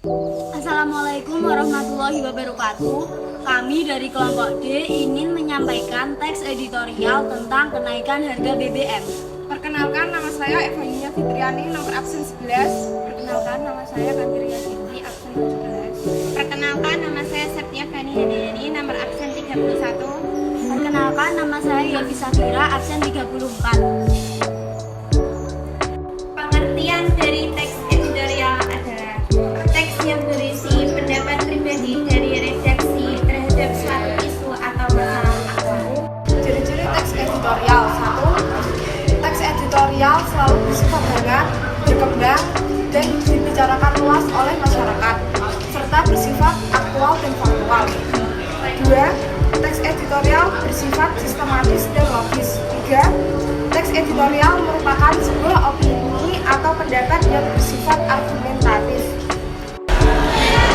Assalamualaikum warahmatullahi wabarakatuh. Kami dari kelompok D ingin menyampaikan teks editorial tentang kenaikan harga BBM. Perkenalkan, nama saya Evania Fitriani, nomor absen 11. Perkenalkan, nama saya Kandiria Siti, absen 17. Perkenalkan, nama saya Septia Fani Hadiani, nomor absen 31. Perkenalkan, nama saya Yofi Safira, absen 34. Pengertian dari teks editorial adalah teks yang berisi pendapat pribadi dari redaksi terhadap suatu isu atau masalah aktual. Ciri-ciri teks editorial: 1. Teks editorial selalu bersifat hangat, berkembang, dan dibicarakan luas oleh masyarakat, serta bersifat aktual dan faktual. 2. Teks editorial bersifat sistematis dan logis. 3. Teks editorial merupakan sebuah opini atau pendapat yang bersifat argumentatif.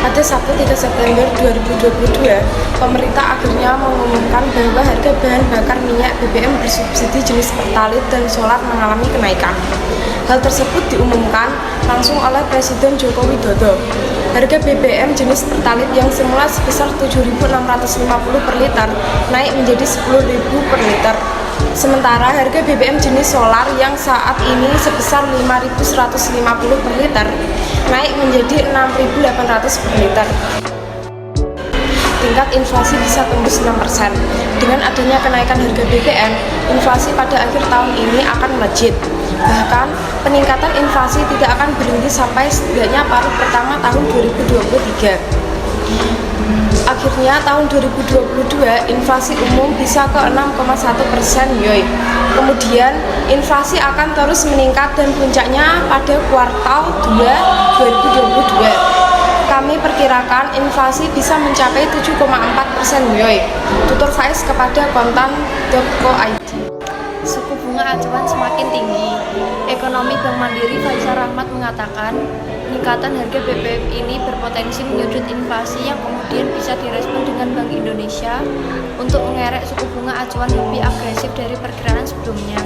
Pada Sabtu 3 September 2022, pemerintah akhirnya mengumumkan bahwa harga bahan bakar minyak BBM bersubsidi jenis Pertalite dan Solar mengalami kenaikan. Hal tersebut diumumkan langsung oleh Presiden Joko Widodo. Harga BBM jenis Pertalite yang semula sebesar 7.650 per liter naik menjadi 10.000 per liter. Sementara harga BBM jenis Solar yang saat ini sebesar 5.150 per liter naik menjadi 6.800 per liter. Tingkat inflasi bisa tembus 6%. Dengan adanya kenaikan harga BBM, inflasi pada akhir tahun ini akan melejit. Bahkan, peningkatan inflasi tidak akan berhenti sampai setidaknya paruh pertama tahun 2023. Akhirnya tahun 2022 inflasi umum bisa ke 6,1% yoy. Kemudian inflasi akan terus meningkat dan puncaknya pada kuartal 2 2022. Kami perkirakan inflasi bisa mencapai 7,4% yoy. Tutur Faiz kepada kontan.co.id. Suku bunga acuan semakin tinggi. Ekonomi Bank Mandiri Faisal Rahmat mengatakan, peningkatan harga BBM ini berpotensi menyudut inflasi yang kemudian bisa direspon dengan Bank Indonesia untuk mengerek suku bunga acuan lebih agresif dari perkiraan sebelumnya.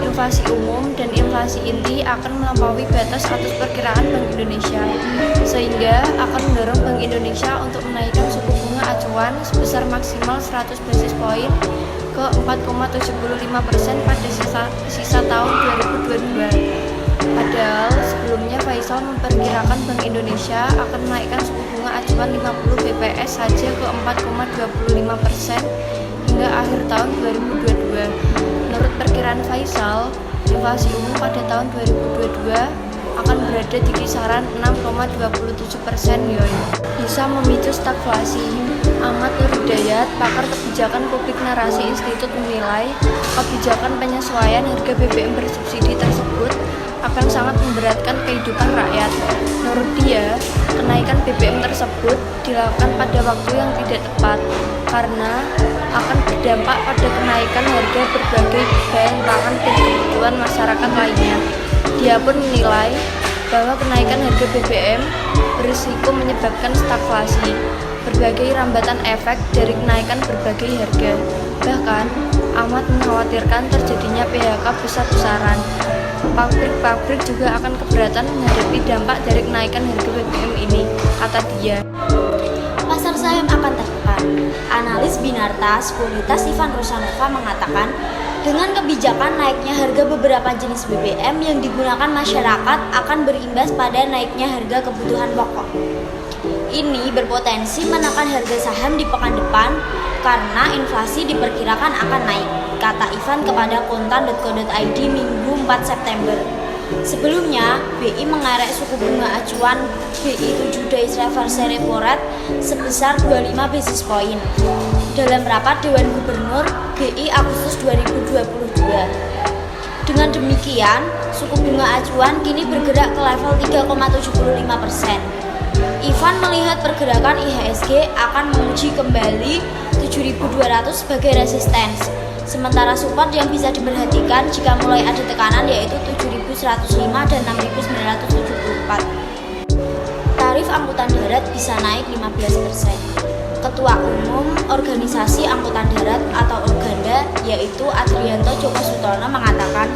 Inflasi umum dan inflasi inti akan melampaui batas atas perkiraan Bank Indonesia, sehingga akan mendorong Bank Indonesia untuk menaikkan suku bunga acuan sebesar maksimal 100 basis point ke 4,75% pada sisa tahun 2022. Padahal sebelumnya Faisal memperkirakan Bank Indonesia akan menaikkan suku bunga acuan 50 bps saja ke 4,25% hingga akhir tahun 2022. Menurut perkiraan Faisal, inflasi umum pada tahun 2022 akan berada di kisaran 6,27% yoy. Bisa memicu stagflasi. Ahmad Nur Hidayat, pakar kebijakan publik narasi Institut menilai kebijakan penyesuaian harga BBM bersubsidi tersebut akan sangat memberatkan kehidupan rakyat. Menurut dia, kenaikan BBM tersebut dilakukan pada waktu yang tidak tepat karena akan berdampak pada kenaikan harga berbagai bahan pangan dan kebutuhan masyarakat lainnya. Dia pun menilai bahwa kenaikan harga BBM berisiko menyebabkan stagflasi, berbagai rambatan efek dari kenaikan berbagai harga. Bahkan, Ahmad mengkhawatirkan terjadinya PHK besar-besaran. Pabrik-pabrik juga akan keberatan menghadapi dampak dari kenaikan harga BBM ini, kata dia. Pasar saham akan tertekan. Analis Binarta Sekuritas Ivan Rosanova mengatakan, dengan kebijakan naiknya harga beberapa jenis BBM yang digunakan masyarakat akan berimbas pada naiknya harga kebutuhan pokok. Ini berpotensi menekan harga saham di pekan depan karena inflasi diperkirakan akan naik, kata Ivan kepada kontan.co.id Minggu 4 September. Sebelumnya, BI mengerek suku bunga acuan BI 7 Days Reverse Repo Rate sebesar 25 basis point dalam rapat Dewan Gubernur BI Agustus 2022. Dengan demikian, suku bunga acuan kini bergerak ke level 3,75%. Ivan melihat pergerakan IHSG akan menguji kembali 7.200 sebagai resistance. Sementara support yang bisa diperhatikan jika mulai ada tekanan yaitu 7.105 dan 6.974. Tarif angkutan darat bisa naik 15%. Ketua Umum Organisasi Angkutan Darat atau Organda yaitu Adrianto Djoko Sutono mengatakan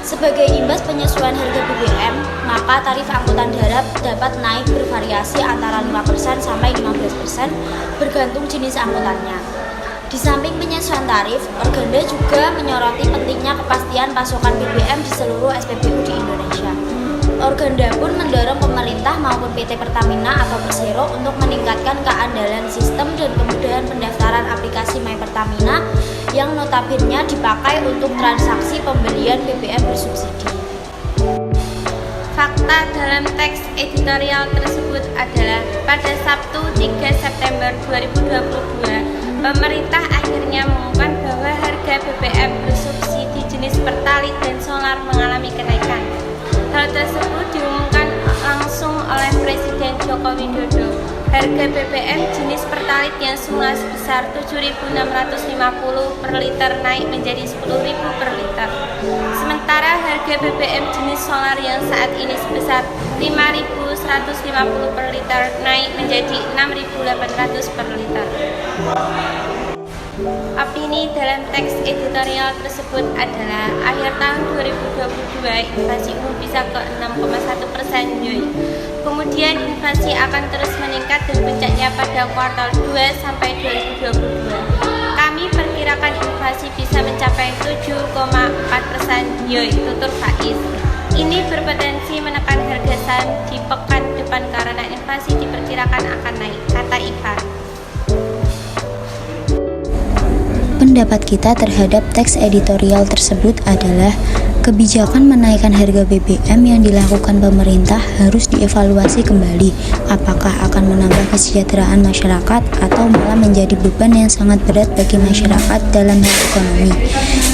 Sebagai imbas penyesuaian harga BBM, maka tarif angkutan darat dapat naik bervariasi antara 5% sampai 15% bergantung jenis angkutannya. Di samping penyesuaian tarif, Organda juga menyoroti pentingnya kepastian pasokan BBM di seluruh SPBU di Indonesia. Organda pun mendorong pemerintah maupun PT Pertamina atau Persero untuk meningkatkan keandalan sistem dan kemudahan pendaftaran aplikasi My Pertamina yang notabene dipakai untuk transaksi pembelian BBM bersubsidi. Fakta dalam teks editorial tersebut adalah pada Sabtu 3 September 2022, pemerintah akhirnya mengumumkan bahwa harga BBM bersubsidi jenis Pertalite dan solar mengalami kenaikan. Hal tersebut diumumkan langsung oleh Presiden Joko Widodo. Harga BBM jenis Pertalite yang semula sebesar Rp7.650 per liter naik menjadi Rp10.000 per liter. Sementara harga BBM jenis solar yang saat ini sebesar Rp5.150 per liter naik menjadi Rp6.800 per liter. Opini dalam teks editorial tersebut adalah akhir tahun 2022 inflasi umum bisa ke 6,1% YoY. Kemudian inflasi akan terus meningkat dan puncaknya pada kuartal 2 sampai 2022. Kami perkirakan inflasi bisa mencapai 7,4% YoY, tutur Faiz. Ini berpotensi menekan harga saham di pekan depan karena inflasi diperkirakan akan naik, kata Ivan. Pendapat kita terhadap teks editorial tersebut adalah kebijakan menaikkan harga BBM yang dilakukan pemerintah harus dievaluasi kembali apakah akan menambah kesejahteraan masyarakat atau malah menjadi beban yang sangat berat bagi masyarakat dalam hal ekonomi.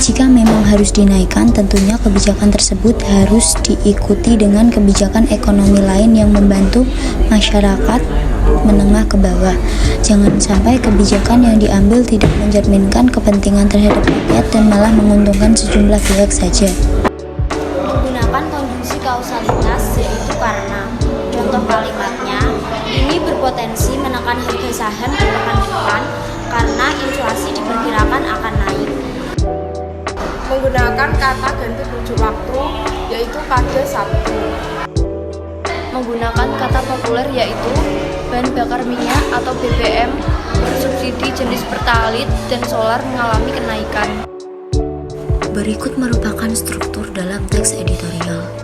Jika memang harus dinaikkan, tentunya kebijakan tersebut harus diikuti dengan kebijakan ekonomi lain yang membantu masyarakat menengah ke bawah. Jangan sampai kebijakan yang diambil tidak mencerminkan kepentingan terhadap rakyat dan malah menguntungkan sejumlah pihak saja. Menggunakan konjungsi kausalitas yaitu karena. Contoh kalimatnya, ini berpotensi menekan harga saham di pekan depan karena inflasi diperkirakan akan naik. Menggunakan kata ganti rujuk waktu yaitu pada Sabtu. Menggunakan kata populer yaitu bahan bakar minyak atau BBM bersubsidi jenis Pertalite dan solar mengalami kenaikan. Berikut merupakan struktur dalam teks editorial.